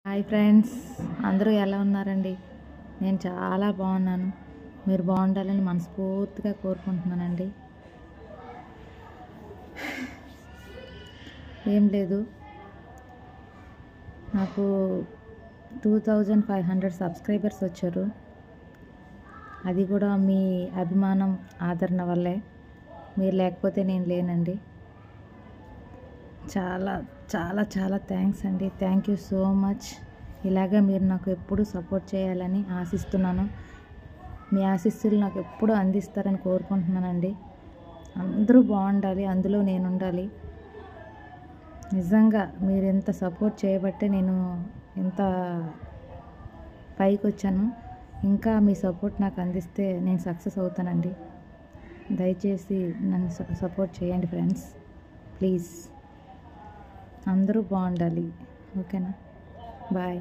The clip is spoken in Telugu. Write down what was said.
హాయ్ ఫ్రెండ్స్, అందరూ ఎలా ఉన్నారండి? నేను చాలా బాగున్నాను. మీరు బాగుండాలని మనస్ఫూర్తిగా కోరుకుంటున్నానండి. ఏం లేదు, నాకు 2500 సబ్స్క్రైబర్స్ వచ్చారు. అది కూడా మీ అభిమానం, ఆదరణ వల్లే. మీరు లేకపోతే నేను లేనండి. చాలా చాలా చాలా థ్యాంక్స్ అండి. Thank you so much. ఇలాగే మీరు నాకు ఎప్పుడు సపోర్ట్ చేయాలని ఆశిస్తున్నాను. మీ ఆశీస్సులు నాకు ఎప్పుడు అందిస్తారని కోరుకుంటున్నానండి. అందరూ బాగుండాలి, అందులో నేను ఉండాలి. నిజంగా మీరు ఎంత సపోర్ట్ చేయబట్టే నేను ఎంత పైకి వచ్చాను. ఇంకా మీ సపోర్ట్ నాకు అందిస్తే నేను సక్సెస్ అవుతానండి. దయచేసి నన్ను సపోర్ట్ చేయండి ఫ్రెండ్స్, ప్లీజ్. అందరూ బాగుండాలి. ఓకేనా? బాయ్.